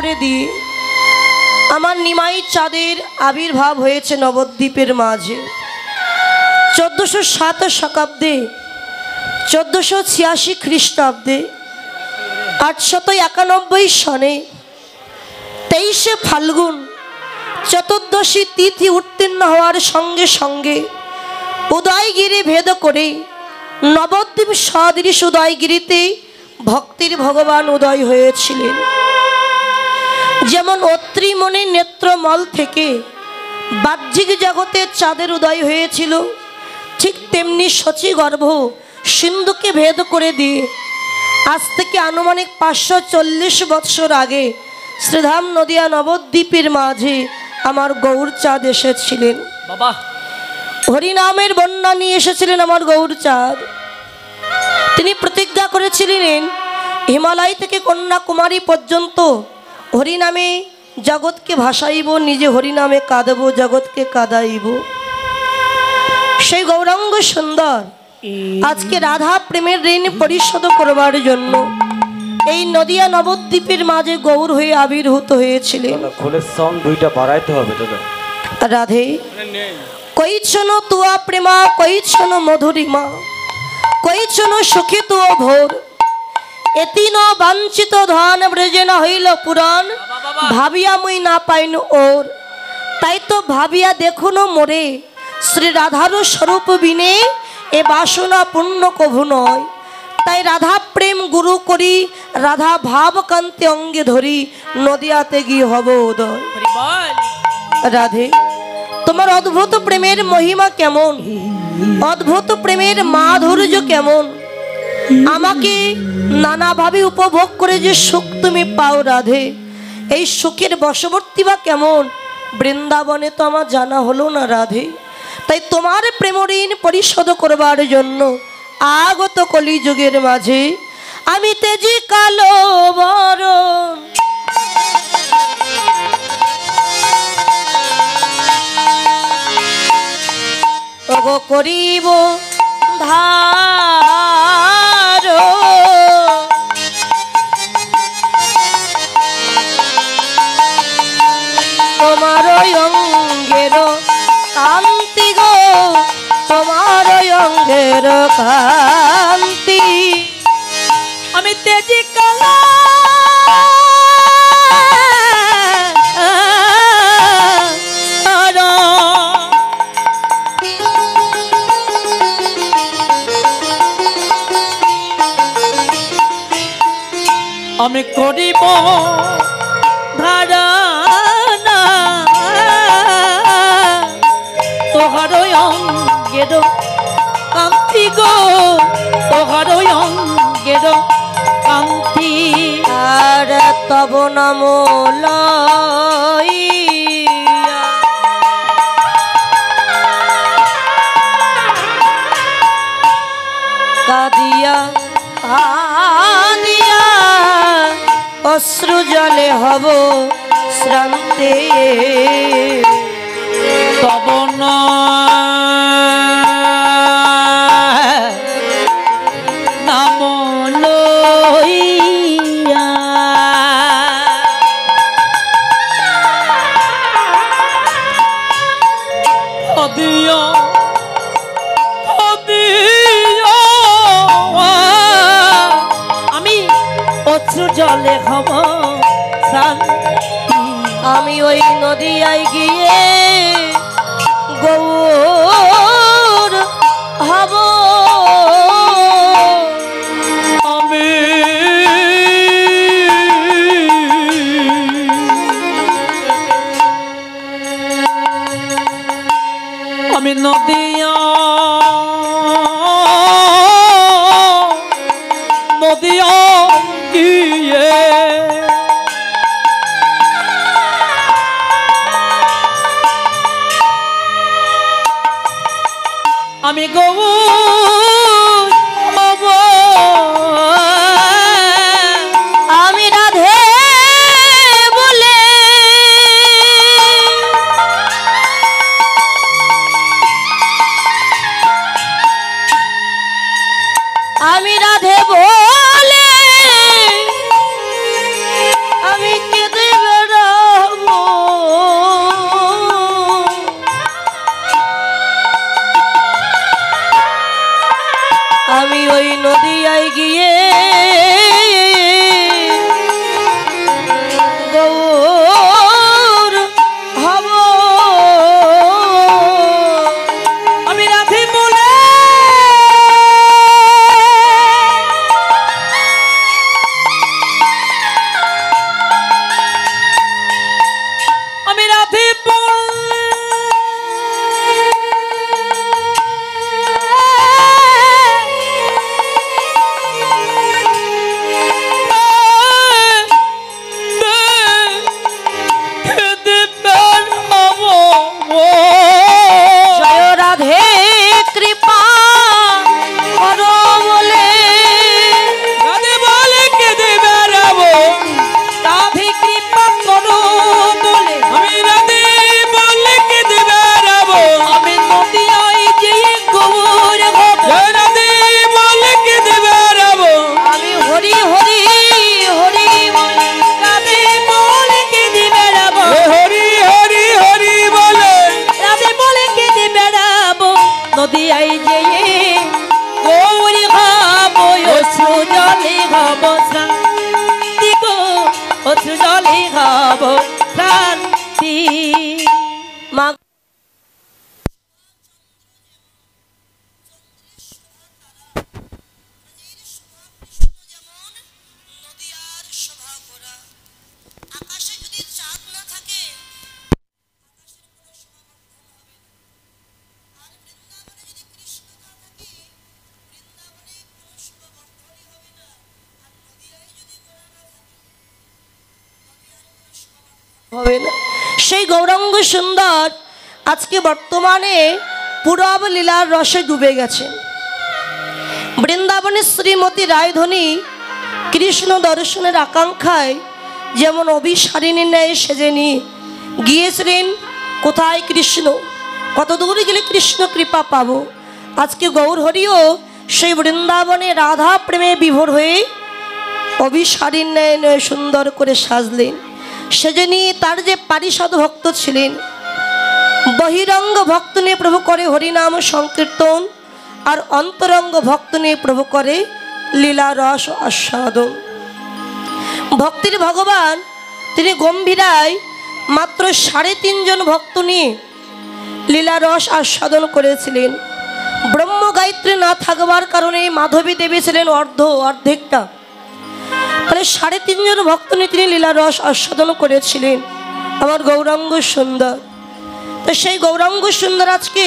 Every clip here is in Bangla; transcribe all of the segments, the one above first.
করে দিয়ে আমার নিমাই চাঁদের আবির্ভাব হয়েছে নবদ্বীপের মাঝে। 1407 শতাব্দে, 1486 খ্রিস্টাব্দে, 891 সনে 23শে ফাল্গুন চতুর্দশী তিথি উত্তীর্ণ হওয়ার সঙ্গে সঙ্গে উদয়গিরি ভেদ করে নবদ্বীপ সদৃশ উদয়গিরিতে ভক্তির ভগবান উদয় হয়েছিলেন। যেমন অত্রি মনে নেত্রমল থেকে বাহ্যিক জগতে চাঁদের উদয় হয়েছিল, ঠিক তেমনি শচী গর্ভ সিন্ধুকে ভেদ করে দিয়ে আজ থেকে আনুমানিক 540 বৎসর আগে শ্রীধাম নদিয়া নবদ্বীপের মাঝে আমার গৌরচাঁদ এসেছিলেন। বাবা হরিনামের বন্যা নিয়ে এসেছিলেন আমার গৌরচাঁদ। তিনি প্রতিজ্ঞা করেছিলেন হিমালয় থেকে কন্যাকুমারী পর্যন্ত হরিনামে জগৎকে ভাসাইব, নিজে হরিনামে কাঁদব, জগৎকে কাঁদাইব। সেই গৌরাঙ্গ সুন্দর আজকে রাধা প্রেমের ঋণ পরিশোধ করবার জন্য এই নদিয়া নবদ্বীপের মাঝে গৌর হয়ে আবির্ভূত হয়েছিলেন। রাধে কইছন তুয়া প্রেমা, কইছন মধুরিমা, কইছন সুখী তুয় ভোর, এতিন বাঞ্ছিত ধন ব্রজে না হইল পুরাণ, ভাবিয়া মুই না পাইন ওর। তাই তো ভাবিয়া দেখুন মোরে শ্রী রাধার স্বরূপ বিনে এ বাসনা পূর্ণ কভু নয়। তাই রাধা প্রেম গুরু করি, রাধা ভাব কান্তি অঙ্গে ধরি, নদিয়াতে গিয়ে হব উদয়। রাধে তোমার অদ্ভুত প্রেমের মহিমা কেমন, অদ্ভুত প্রেমের মাধুর্য কেমন, আমাকে নানাভাবে উপভোগ করে যে সুখ তুমি পাও রাধে, এই সুখের বশবর্তী বা কেমন বৃন্দাবনে তো আমার জানা হলো না রাধে। তাই তোমার প্রেম ঋণ পরিশোধ করবার জন্য আগত কলিযুগের মাঝে আমি তেজি কালো বরণ ওগো করিব ধার, তোমার অঙ্গের কান্তি গো, তোমার অঙ্গের কান্তি আমি তেজি কালো আমি করিব ধারণা, তোহার অঙ্গের কান্তি গো, তোহার অঙ্গের কান্তি। আর তব নাম লইয়া কাঁদিয়া কাঁদিয়া অশ্রু জলে হব শ্রান্তে, তব নাম লইয়া হদিয়া হদিয়া আমি অশ্রু জলে হব শান্তি। আমি ওই নদিয়ায় গিয়ে গৌর হব, আমি আমি নদিয়া নদিয়া গিয়ে আমি গৌর হব, আমি রাধে বলে আমি রাধে বলে আমি কেঁদে আমি ওই নদিয়ায় গিয়ে গৌর হব। আমি রাধে বলে আমি রাধে জয় রাধে কৃপা করো বলে রাধে বলে কেঁদে বেড়াবো, রাধে কৃপা করো বলে আমি রাধে বলে কেঁদে বেড়াবো, আমি নদিয়ায় যেয়ে গৌর হব। রাধে বলে কেঁদে বেড়াবো, আমি হরি হরি হরি বলে রাধে বলে কেঁদে বেড়াবো, হরি হরি হরি বলে রাধে বলে কেঁদে বেড়াবো, নদিয়ায় যেয়ে গৌর হব। অশ্রু জলে হব শান্তি গো, অশ্রু জলে হব শান্তি। মা আকাশে যদি চাঁদ না থাকে আর বৃন্দাবনে যদি কৃষ্ণ না থাকে বৃন্দাবনে কোনো শোভাবর্ধনই হবে না। আর নদিয়ায় যদি গোরা না থাকে নদিয়ার কোনো শোভাবর্ধন হবে না। সেই গৌরাঙ্গ সুন্দর আজকে বর্তমানে পুরব লীলার রসে ডুবে গেছেন। বৃন্দাবনের শ্রীমতী রায়ধনী কৃষ্ণ দর্শনের আকাঙ্ক্ষায় যেমন অভিসারিণী ন্যায় সেজে নিয়ে গিয়েছিলেন। কোথায় কৃষ্ণ, কত দূরে গেলে কৃষ্ণ কৃপা পাবো। আজকে গৌর হরিও সেই বৃন্দাবনে রাধা প্রেমে বিভোর হয়ে অভিসারিণী ন্যায় সুন্দর করে সাজলেন। সেজে নিয়ে তার যে পারিষদ ভক্ত ছিলেন, বহিরঙ্গ ভক্ত নিয়ে প্রভু করে হরিনাম সংকীর্তন, আর অন্তরঙ্গ ভক্ত নিয়ে প্রভু করে লীলা রস আস্বাদন। ভক্তির ভগবান তিনি গম্ভীরায় মাত্র 3.5 জন ভক্ত নিয়ে লীলা রস আস্বাদন করেছিলেন। ব্রহ্ম গায়ত্রী না থাকবার কারণে মাধবী দেবী ছিলেন অর্ধেকটা, তাহলে 3.5 জন ভক্ত নিয়ে তিনি লীলা রস আস্বাদন করেছিলেন। আমার গৌরাঙ্গ সুন্দর, তো সেই গৌরাঙ্গ সুন্দর আজকে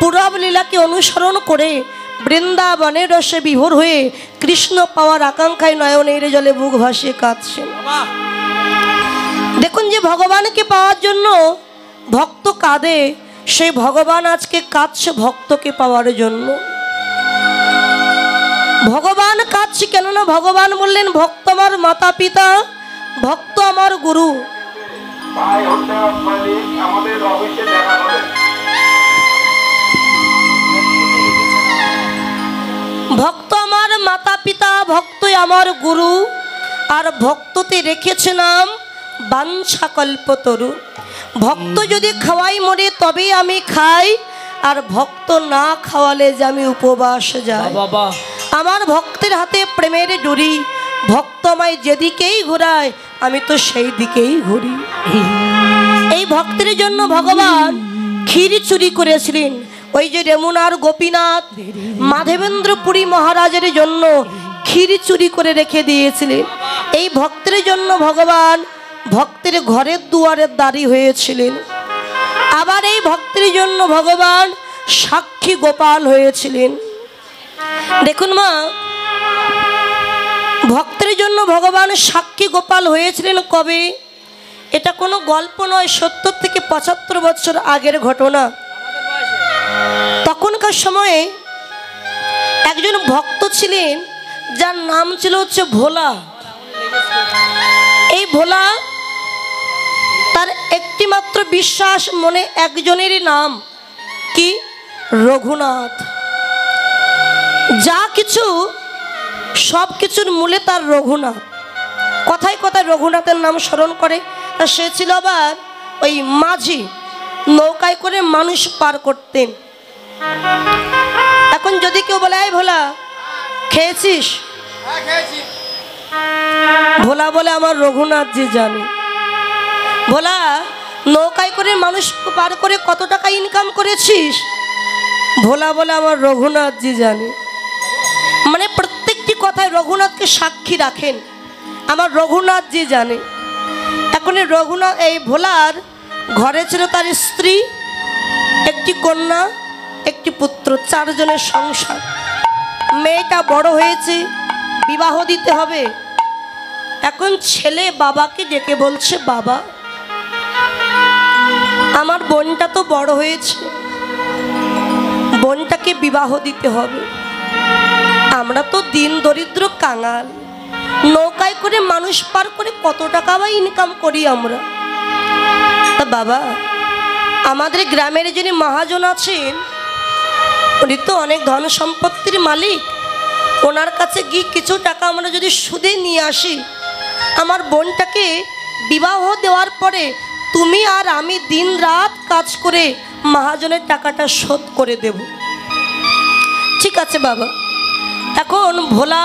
পুরব লীলাকে অনুসরণ করে বৃন্দাবনের রসে বিভোর হয়ে কৃষ্ণ পাওয়ার আকাঙ্ক্ষায় নয়নের জলে বুক ভাসিয়ে কাঁদছেন। দেখুন, যে ভগবানকে পাওয়ার জন্য ভক্ত কাঁদে, সেই ভগবান আজকে কাঁদছে ভক্তকে পাওয়ার জন্য। ভগবান কাঁদছে কেননা ভগবান বললেন, ভক্ত আমার মাতা পিতা, ভক্ত আমার গুরু। ভক্ত আমার মাতা পিতা, ভক্তই আমার গুরু, আর ভক্ততে রেখেছে নাম বাঞ্ছা কল্পতরু। ভক্ত যদি খাওয়াই মরে তবেই আমি খাই, আর ভক্ত না খাওয়ালে যে আমি উপবাস যাই। আমার ভক্তের হাতে প্রেমের ডুরি, ভক্ত আমায় যেদিকেই ঘোরায় আমি তো সেই দিকেই ঘুরি। এই ভক্তের জন্য ভগবান ক্ষীর চুরি করেছিলেন। ওই যে যমুনার গোপীনাথ মাধবেন্দ্র পুরী মহারাজের জন্য ক্ষীর চুরি করে রেখে দিয়েছিলেন। এই ভক্তের জন্য ভগবান ভক্তের ঘরের দুয়ারের দাঁড়ি হয়েছিলেন। আবার এই ভক্তের জন্য ভগবান সাক্ষী গোপাল হয়েছিলেন। দেখুন মা, ভক্তের জন্য ভগবান সাক্ষী গোপাল হয়েছিলেন কবে? এটা কোনো গল্প নয়, 70 থেকে 75 বছর আগের ঘটনা। তখনকার সময়ে একজন ভক্ত ছিলেন যার নাম ছিল হচ্ছে ভোলা। এই ভোলা তার একটি মাত্র বিশ্বাস, মনে একজনেরই নাম কি? রঘুনাথ। যা কিছু সব কিছুর মূলে তার রঘুনাথ। কথায় কথায় রঘুনাথের নাম স্মরণ করে। তা সে ছিল আবার ওই মাঝি, নৌকায় করে মানুষ পার করতেন। এখন যদি কেউ বলে, এই ভোলা খেয়েছিস? ভোলা বলে আমার রঘুনাথজি জানে। ভোলা, নৌকায় করে মানুষ পার করে কত টাকা ইনকাম করেছিস? ভোলা বলে আমার রঘুনাথজি জানে। মানে প্রত্যেকটি কথায় রঘুনাথকে সাক্ষী রাখেন, আমার রঘুনাথজি জানে। এখন রঘুনাথ এই ভোলার ঘরে ছিল তার স্ত্রী, একটি কন্যা, একটি পুত্র, 4 জনের সংসার। মেয়েটা বড় হয়েছে, বিবাহ দিতে হবে। এখন ছেলে বাবাকে ডেকে বলছে, বাবা আমার বোনটা তো বড় হয়েছে, বোনটাকে বিবাহ দিতে হবে। আমরা তো দিন দরিদ্র কাঙাল, নৌকায় করে মানুষ পার করে কত টাকা বা ইনকাম করি আমরা। তা বাবা, আমাদের গ্রামের যিনি মহাজন আছেন, উনি তো অনেক ধন সম্পত্তির মালিক, ওনার কাছে গিয়ে কিছু টাকা আমরা যদি সুদে নিয়ে আসি, আমার বোনটাকে বিবাহ দেওয়ার পরে তুমি আর আমি দিন রাত কাজ করে মহাজনের টাকাটা শোধ করে দেব। ঠিক আছে বাবা। এখন ভোলা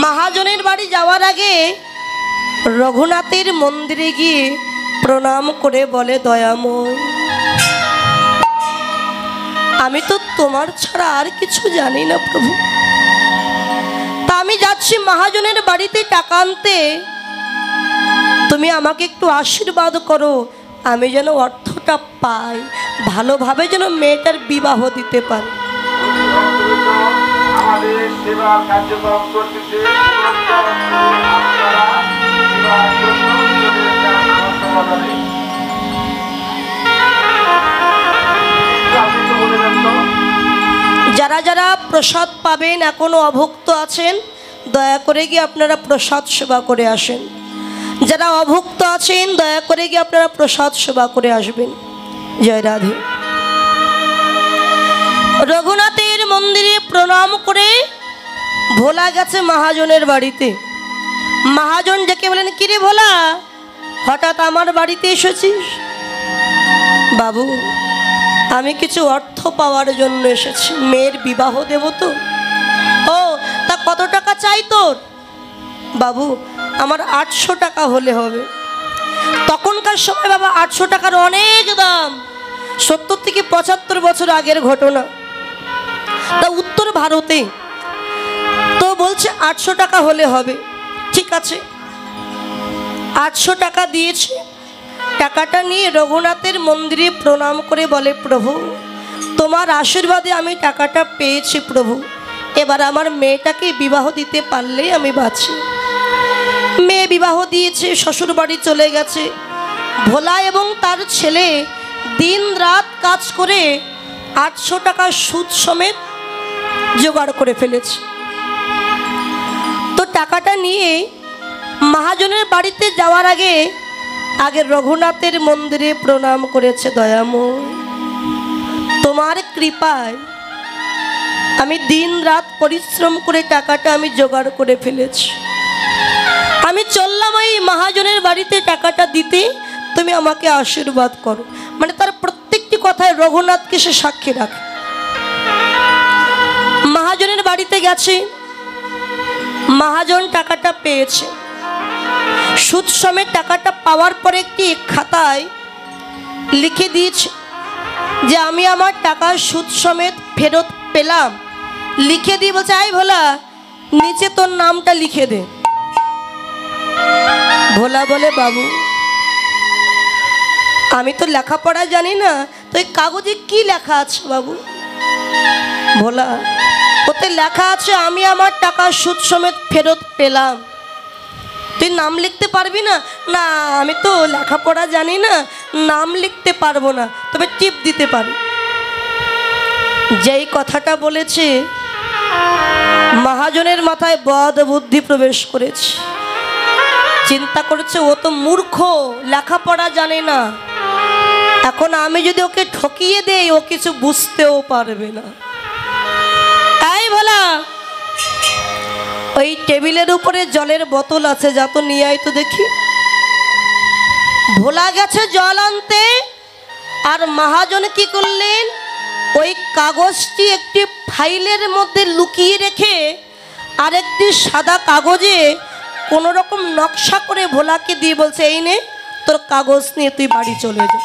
মহাজনের বাড়ি যাওয়ার আগে রঘুনাথের মন্দিরে গিয়ে প্রণাম করে বলে, দয়াময়, আমি তো তোমার ছাড়া আর কিছু জানি না প্রভু। তা আমি যাচ্ছি মহাজনের বাড়িতে টাকা আনতে, তুমি আমাকে একটু আশীর্বাদ করো, আমি যেন অর্থটা পাই, ভালোভাবে যেন মেয়েটার বিবাহ দিতে পারি। আমাদের সেবা কার্যক্রম করতেছে। যারা যারা প্রসাদ পাবেন, এখনো অভুক্ত আছেন, দয়া করে গিয়ে আপনারা প্রসাদ সেবা করে আসেন। যারা অভুক্ত আছেন, দয়া করে গিয়ে আপনারা প্রসাদ সেবা করে আসবেন। জয় রাধে। রঘুনাথের মন্দিরে প্রণাম করে ভোলা গেছে মহাজনের বাড়িতে। মহাজন ডেকে বলেন, কিরে ভোলা, হঠাৎ আমার বাড়িতে এসেছিস? বাবু, আমি কিছু অর্থ পাওয়ার জন্য এসেছি, মেয়ের বিবাহ দেব তো। ও, তা কত টাকা চাই তোর? বাবু, আমার 800 টাকা হলে হবে। তখনকার সময় বাবা 800 টাকার অনেক দাম, 70 থেকে 75 বছর আগের ঘটনা। তা উত্তর ভারতে তো বলছে 800 টাকা হলে হবে। ঠিক আছে, 800 টাকা দিয়েছে। টাকাটা নিয়ে রঘুনাথের মন্দিরে প্রণাম করে বলে, প্রভু তোমার আশীর্বাদে আমি টাকাটা পেয়েছি প্রভু, এবার আমার মেয়েটাকে বিবাহ দিতে পারলেই আমি বাঁচি। মেয়ে বিবাহ দিয়েছে, শ্বশুর বাড়ি চলে গেছে। ভোলা এবং তার ছেলে দিন রাত কাজ করে 800 টাকা সুদ সমেত জোগাড় করে ফেলেছে। তো টাকাটা নিয়ে মহাজনের বাড়িতে যাওয়ার আগে রঘুনাথের মন্দিরে প্রণাম করেছে, দয়াময়, তোমার কৃপায় আমি দিন রাত পরিশ্রম করে টাকাটা আমি জোগাড় করে ফেলেছি। আমি চললাম এই মহাজনের বাড়িতে টাকাটা দিতে, তুমি আমাকে আশীর্বাদ করো। মানে তার প্রত্যেকটি কথায় রঘুনাথকে সে সাক্ষী রাখে। মহাজনের বাড়িতে গেছে, মহাজন টাকাটা পেয়েছে। সুদ সমেত টাকাটা পাওয়ার পরে একটি খাতায় লিখে দিয়েছে যে আমি আমার টাকা সুদ সমেত ফেরত পেলাম। লিখে দিয়ে বলছে, আই ভোলা, নিচে তোর নামটা লিখে দে। ভোলা বলে, বাবু আমি তো লেখাপড়া জানি না, তো এই কাগজে কি লেখা আছে বাবু? ভোলা, ওতে লেখা আছে আমি আমার টাকা সুদ সমেত ফেরত পেলাম। তুই নাম লিখতে পারবি না? না, আমি তো লেখাপড়া জানি না, নাম লিখতে পারবো না, তবে টিপ দিতে পারি। যেই কথাটা বলেছে, মহাজনের মাথায় বদ বুদ্ধি প্রবেশ করেছে। চিন্তা করেছে, ও তো মূর্খ, লেখাপড়া জানে না, এখন আমি যদি ওকে ঠকিয়ে দেই ও কিছু বুঝতেও পারবে না। তাই ভোলা, ওই টেবিলের উপরে জলের বোতল আছে, যা তো নিয়ে আয় তো দেখি। ভোলা গেছে জল আনতে, আর মহাজন কি করলেন, ওই কাগজটি একটি ফাইলের মধ্যে লুকিয়ে রেখে আরেকটি সাদা কাগজে কোনো রকম নকশা করে ভোলাকে দিয়ে বলছে, এই নে তোর কাগজ নিয়ে তুই বাড়ি চলে যা।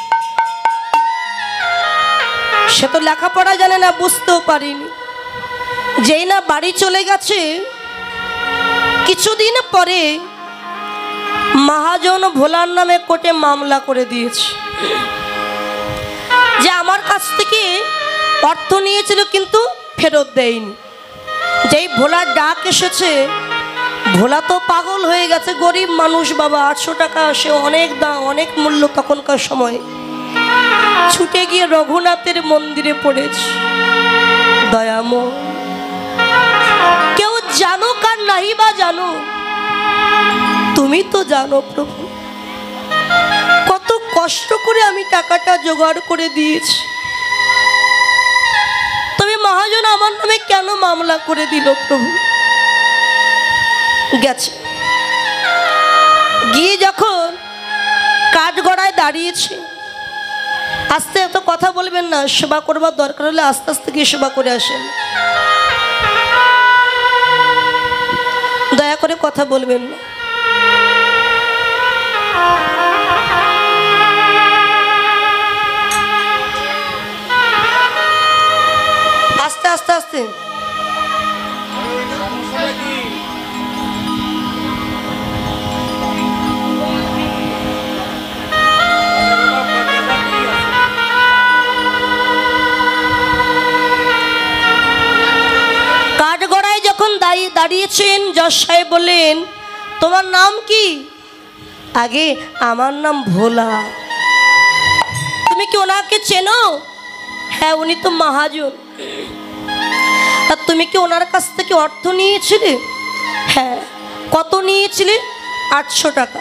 সে তো লেখাপড়া জানে না, বুঝতেও পারিনি। যেই না বাড়ি চলে গেছে, কিছুদিন পরে মহাজন ভোলার নামে কোর্টে মামলা করে দিয়েছে যে আমার কাছ থেকে অর্থ নিয়েছিল কিন্তু ফেরত দেয়নি। যেই ভোলার ডাক এসেছে, ভোলা তো পাগল হয়ে গেছে, গরিব মানুষ বাবা, 800 টাকা সে অনেক দাম, অনেক মূল্য তখনকার সময়। ছুটে গিয়ে রঘুনাথের মন্দিরে পড়েছে। দয়াময়, কেউ জানো কার নাই বা জানো, তুমি তো জানো প্রভু, কত কষ্ট করে আমি টাকাটা জোগাড় করে দিয়েছি, তবে মহাজন আমার নামে কেন মামলা করে দিল প্রভু। গেছে, গিয়ে যখন কাঠগড়ায় দাঁড়িয়েছে, আস্তে এত কথা বলবেন না, সেবা করবার দরকার হলে আস্তে আস্তে গিয়ে সেবা করে আসেন, দয়া করে কথা বলবেন না। আস্তে আস্তে আস্তে কাঠগড়ায় যখন দাঁড়িয়েছেন, জজ সাহেব বললেন, তোমার নাম কি? আগে আমার নাম ভোলা। তুমি কি ওনাকে চেনো? হ্যাঁ, উনি তো মহাজন। আর তুমি কি ওনার কাছ থেকে অর্থ নিয়েছিলে? হ্যাঁ। কত নিয়েছিলে? 800 টাকা।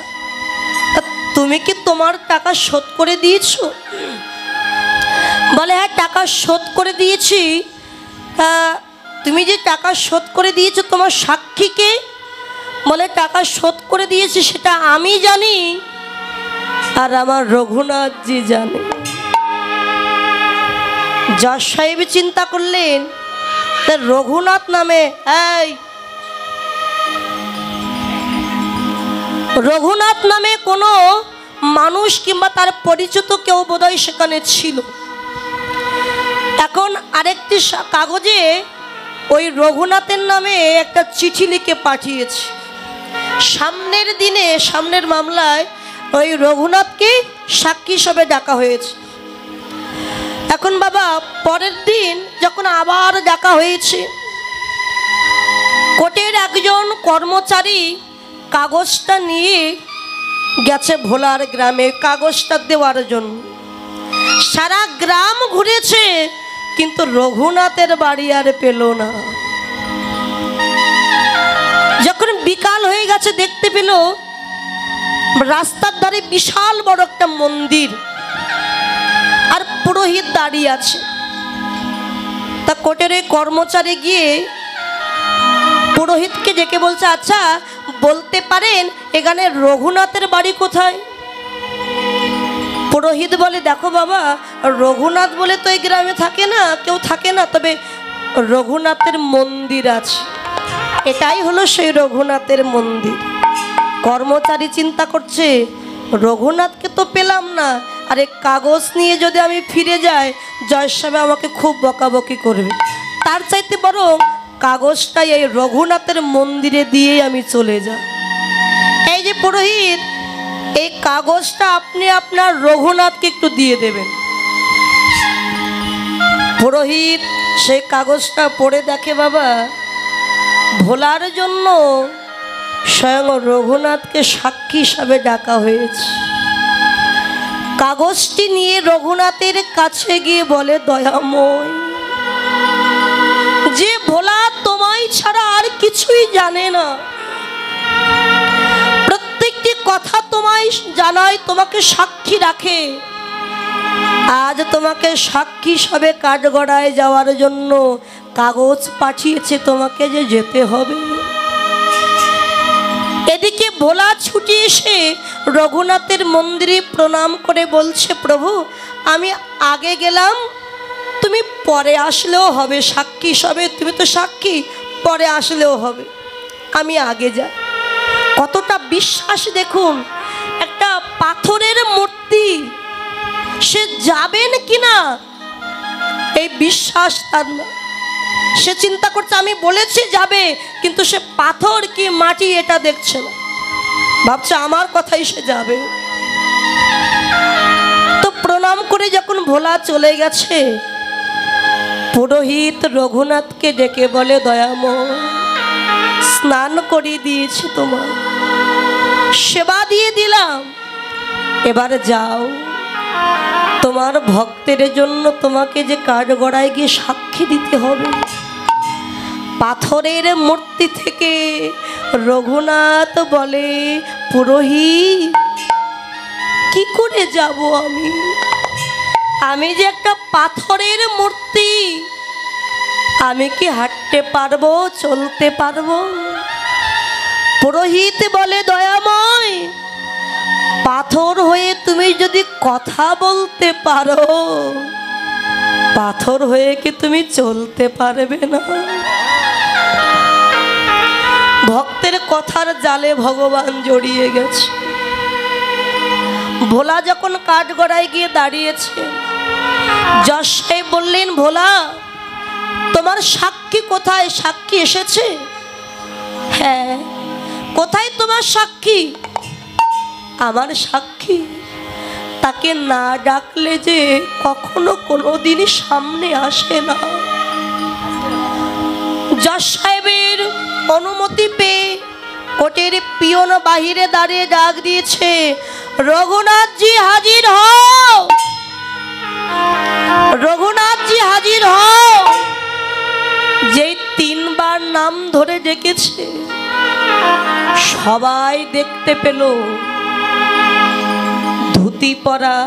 তুমি কি তোমার টাকা শোধ করে দিয়েছো? বলে হ্যাঁ, টাকা শোধ করে দিয়েছি। তুমি যে টাকা শোধ করে দিয়েছো, তোমার সাক্ষীকে? বলে টাকা শোধ করে দিয়েছি সেটা আমি জানি, আর আমার রঘুনাথজি জানে। জজ সাহেব চিন্তা করলেন, রঘুনাথ নামে, এই রঘুনাথ নামে কোনো মানুষ কিংবা তার পরিচিত কেউ বোধহয় সেখানে ছিল। এখন আরেকটি কাগজে ওই রঘুনাথের নামে একটা চিঠি লিখে পাঠিয়েছে। সামনের দিনে, সামনের মামলায় ওই রঘুনাথকে সাক্ষী হিসেবে ডাকা হয়েছে। এখন বাবা, পরের দিন যখন আবার ডাকা হয়েছে, কোর্টের একজন কর্মচারী কাগজটা নিয়ে গেছে ভোলার গ্রামে কাগজটা দেওয়ার জন্য। সারা গ্রাম ঘুরেছে, কিন্তু রঘুনাথের বাড়ি আর পেল না। যখন বিকাল হয়ে গেছে, দেখতে পেল রাস্তার ধারে বিশাল বড় একটা মন্দির, আর পুরোহিত দাঁড়িয়ে আছে। তা কোর্টের এই কর্মচারী গিয়ে পুরোহিতকে ডেকে বলছে, আচ্ছা বলতে পারেন এখানে রঘুনাথের বাড়ি কোথায়? পুরোহিত বলে, দেখো বাবা, রঘুনাথ বলে তো এই গ্রামে থাকে না, কেউ থাকে না, তবে রঘুনাথের মন্দির আছে, এটাই হলো সেই রঘুনাথের মন্দির। কর্মচারী চিন্তা করছে, রঘুনাথকে তো পেলাম না, আর এই কাগজ নিয়ে যদি আমি ফিরে যাই, জজ সাহেব আমাকে খুব বকাবকি করবে, তার চাইতে বরং কাগজটাই এই রঘুনাথের মন্দিরে দিয়ে আমি চলে যাই। এই যে পুরোহিত, এই কাগজটা আপনি আপনার রঘুনাথকে একটু দিয়ে দেবেন। পুরোহিত সেই কাগজটা পড়ে দেখে, বাবা, ভোলার জন্য স্বয়ং রঘুনাথকে সাক্ষী হিসাবে ডাকা হয়েছে। কাগজটি নিয়ে রঘুনাথের কাছে গিয়ে বলে, দয়াময়, যে ভোলা তোমায় ছাড়া আর কিছুই জানে না, প্রত্যেকটি কথা তোমায় জানায়, তোমাকে সাক্ষী রাখে, আজ তোমাকে সাক্ষী হিসাবে কাঠগড়ায় যাওয়ার জন্য কাগজ পাঠিয়েছে, তোমাকে যে যেতে হবে। এদিকে ভোলা ছুটি এসে রঘুনাথের মন্দিরে প্রণাম করে বলছে, প্রভু আমি আগে গেলাম, তুমি পরে আসলেও হবে, সাক্ষী হিসাবে তুমি তো সাক্ষী, পরে আসলেও হবে, আমি আগে যাই। কতটা বিশ্বাস দেখুন, একটা পাথরের মূর্তি, সে যাবেন কিনা এই বিশ্বাস তার না। সে চিন্তা করছে আমি বলেছি যাবে, কিন্তু সে পাথর কি মাটি এটা দেখছে না, ভাবছে আমার কথাই সে যাবে। তো প্রণাম করে যখন ভোলা চলে গেছে, পুরোহিত রঘুনাথকে ডেকে বলে, দয়াময়, স্নান করিয়ে দিয়েছি, তোমার সেবা দিয়ে দিলাম, এবার যাও, তোমার ভক্তের জন্য তোমাকে যে কাঠগড়ায় গিয়ে সাক্ষী দিতে হবে। পাথরের মূর্তি থেকে রঘুনাথ বলে, পুরোহিত কি করে যাব আমি, আমি যে একটা পাথরের মূর্তি, আমি কি হাঁটতে পারবো, চলতে পারবো? পুরোহিত বলে, দয়াময়, পাথর হয়ে তুমি যদি কথা বলতে পারো, পাথর হয়ে কি তুমি চলতে পারবে না? ভক্তের কথার জালে ভগবান জড়িয়ে গেছে। ভোলা যখন কাঠগড়ায় গিয়ে দাঁড়িয়েছে, যশ সাহেব বললেন, ভোলা তোমার সাক্ষী কোথায়? সাক্ষী এসেছে? হ্যাঁ। কোথায় তোমার সাক্ষী? আমার সাক্ষী তাকে না ডাকলে যে কখনো কোনোদিনই সামনে আসে না। যশ সাহেবের অনুমতি পেয়ে কোটের পিয়ন বাহিরে দাঁড়িয়ে ডাক দিয়েছে, রঘুনাথজি হাজির হও, রঘুনাথজি হাজির হও। যেই তিনবার নাম ধরে ডেকেছে, সবাই দেখতে পেল ধুতি পরা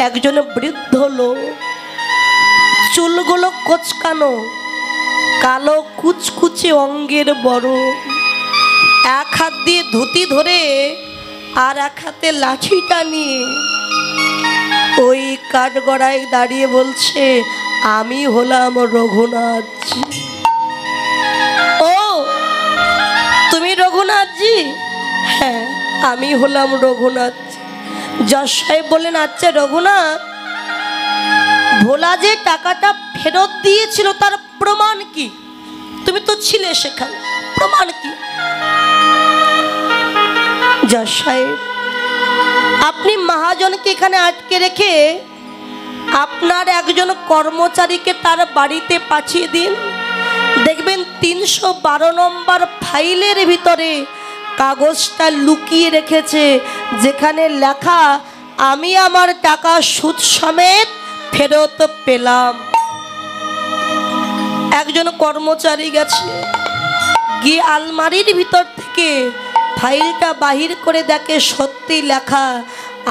একজন বৃদ্ধ লোক, চুলগুলো কোচকানো, কালো কুচকুচে অঙ্গের বড়, এক হাত দিয়ে ধুতি ধরে আর এক হাতে লাঠিটা নিয়ে ওই কাঠগড়ায় দাঁড়িয়ে বলছে, আমি হলাম রঘুনাথজি। ও তুমি রঘুনাথজি? হ্যাঁ, আমি হলাম রঘুনাথ। যশ সাহেব বললেন, আচ্ছা রঘুনাথ, ভোলা যে টাকাটা ফেরত দিয়েছিল তার প্রমাণ কি? তুমি তো ছিলে সেখানে, প্রমাণ কি? যশ সাহেব, আপনি মহাজনকে এখানে আটকে রেখে আপনার একজন কর্মচারীকে তার বাড়িতে পাঠিয়ে দিন, দেখবেন 312 নম্বর ফাইলের ভিতরে কাগজটা লুকিয়ে রেখেছে, যেখানে লেখা, আমি আমার টাকা সুদ সমেত ফেরত পেলাম। একজন কর্মচারী গেছে, গিয়ে আলমারির ভিতর থেকে ফাইলটা বাহির করে দেখে সত্যি লেখা,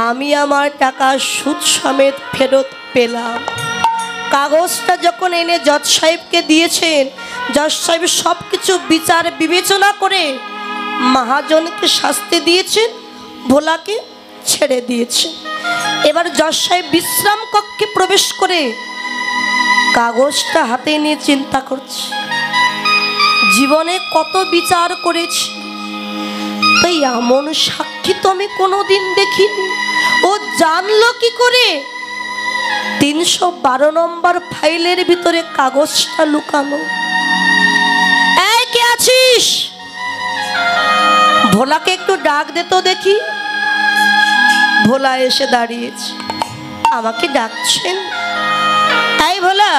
আমি আমার টাকা সুদ সমেত ফেরত পেলাম। কাগজটা যখন এনে জজ সাহেবকে দিয়েছেন, জজ সাহেব সব কিছু বিচার বিবেচনা করে মহাজনকে শাস্তি দিয়েছেন, ভোলাকে ছেড়ে দিয়েছে। এবার জজ সাহেব বিশ্রাম কক্ষে প্রবেশ করে কাগজটা হাতে নিয়ে চিন্তা করছে, জীবনে কত বিচার করেছি, তাই এমন সাক্ষী তো আমি কোনোদিন দেখিনি। ও জানলো কি করে 312 নম্বর ফাইলের ভিতরে কাগজটা লুকানো? এই কে আছিস? ভোলাকে একটু ডাক দে তো দেখি। ভোলা এসে দাঁড়িয়েছে, আমাকে ডাকছেন? তাই ভোলা,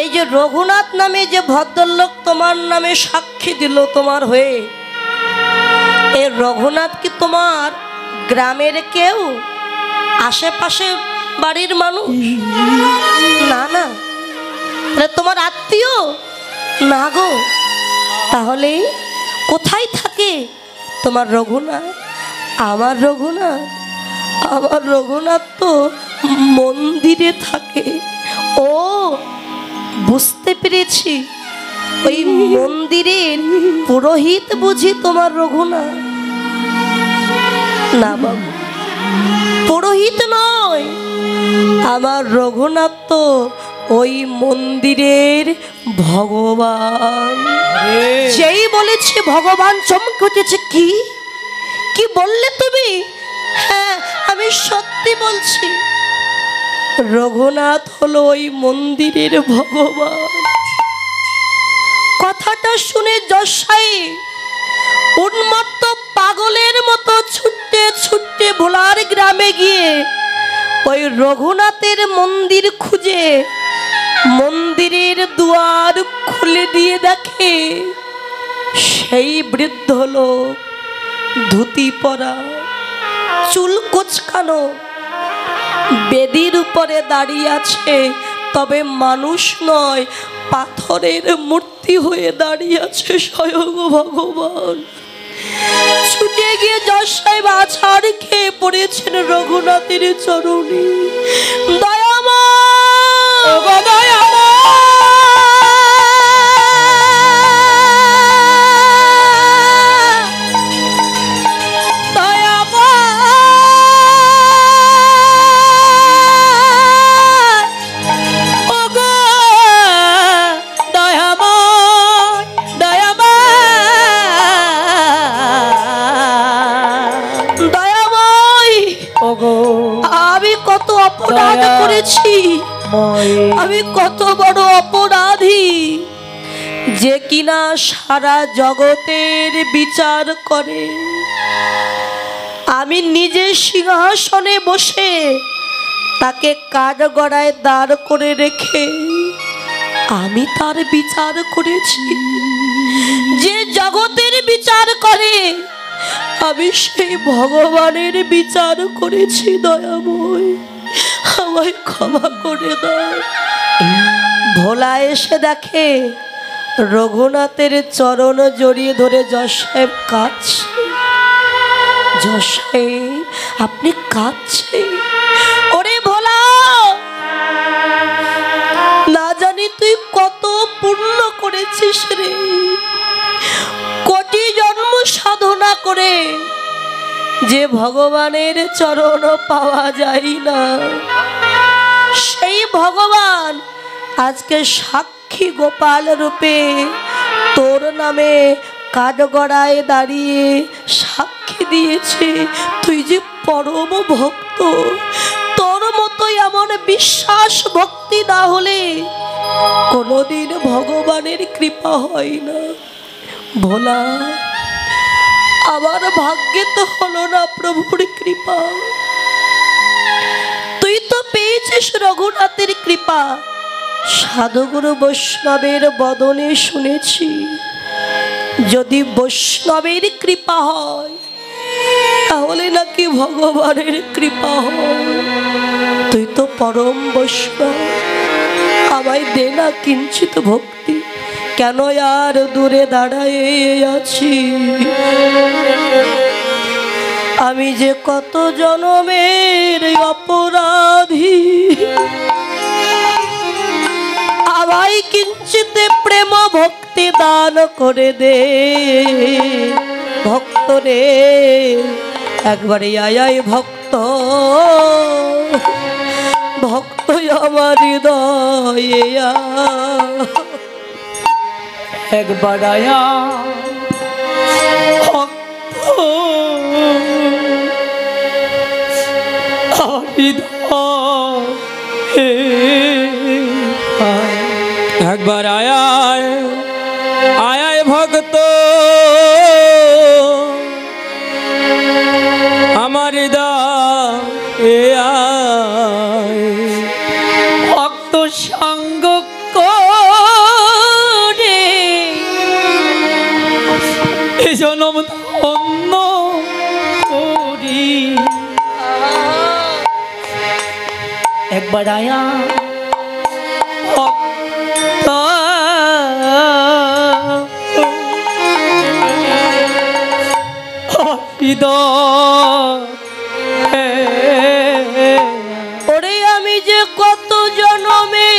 এই যে রঘুনাথ নামে যে ভদ্রলোক তোমার নামে সাক্ষী দিল তোমার হয়ে, এই রঘুনাথ কি তোমার গ্রামের কেউ, আশেপাশে বাড়ির মানুষ? না না, তোমার আত্মীয় না গো। তাহলে কোথায় থাকে তোমার রঘুনাথ? আমার রঘুনাথ, আমার রঘুনাথ তো মন্দিরে থাকে। ও বুঝতে পেরেছি, ওই মন্দিরের পুরোহিত বুঝি তোমার রঘুনাথ? না বাবু, পুরোহিত নয়, আমার রঘুনাথ তো ওই মন্দিরের ভগবান। যেই বলেছে ভগবান চমকে উঠেছে। কি কি বললে তুমি? হ্যাঁ, আমি সত্যি বলছি, রঘুনাথ হলো ওই মন্দিরের ভগবান। কথাটা শুনে যশাই উন্মত্ত পাগলের মতো ছুটতে ছুটতে ভোলার গ্রামে গিয়ে ওই রঘুনাথের মন্দির খুঁজে মন্দিরের দুয়ার খুলে দিয়ে দেখে সেই বৃদ্ধ লোক ধুতি পরা, চুল কোঁচকানো, বেদির উপরে দাঁড়িয়ে আছে। তবে মানুষ নয়, পাথরের মূর্তি হয়ে দাঁড়িয়ে আছে স্বয়ং ভগবান। ছুটে গিয়ে যশ সাহেব আছাড় খেয়ে পড়েছেন রঘুনাথের চরণে। দয়াময়, আমি কত অপরাধ করেছি, আমি কত বড় অপরাধী যে কিনা সারা জগতের বিচার করে। আমি নিজে সিংহাসনে বসে তাকে কাঠগড়ায় দাঁড় করে রেখে আমি তার বিচার করেছি। যে জগতের বিচার করে আমি সেই ভগবানের বিচার করেছি। দয়াময়, আমায় ক্ষমা করে দাও। ভোলা এসে দেখে রঘুনাথের চরণ জড়িয়ে ধরে যশ সাহেব কাঁদছে। যশ সাহেব, আপনি কাঁদছেন? ওরে ভোলা, না জানি তুই কত পুণ্য করেছিস রে, কোটি জন্ম সাধনা করে যে ভগবানের চরণ পাওয়া যায় না, সেই ভগবান আজকে সাক্ষী গোপাল রূপে তোর নামে কাঠগড়ায় দাঁড়িয়ে সাক্ষী দিয়েছে তুই যে পরম ভক্ত। তোর মতো এমন বিশ্বাস ভক্তি না হলে কোনোদিন ভগবানের কৃপা হয় না। ভোলা, আমার ভাগ্যে তো হলো না প্রভুর কৃপা, তুই তো পেয়েছিস রঘুনাথের কৃপা। সাধুগুরু বৈষ্ণবের বদনে শুনেছি যদি বৈষ্ণবের কৃপা হয় তাহলে নাকি ভগবানের কৃপা হয়। তুই তো পরম বৈষ্ণব, আমায় দে না কিঞ্চিত ভক্তি। কেন আর দূরে দাঁড়ায় আছি? আমি যে কত জনমের অপরাধী, আমায় কিঞ্চিত প্রেম ভক্তি দান করে দে ভক্ত রে। একবারে আয় ভক্ত, ভক্ত আমার হৃদয়ে একবার আয়া একবার আয় আয় ভক্ত আমার ভক্ত সঙ্গ করে এই জন্ম অন্য করি। একবার আয়া ওরে আমি যে কত জনমে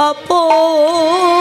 অপরাধী,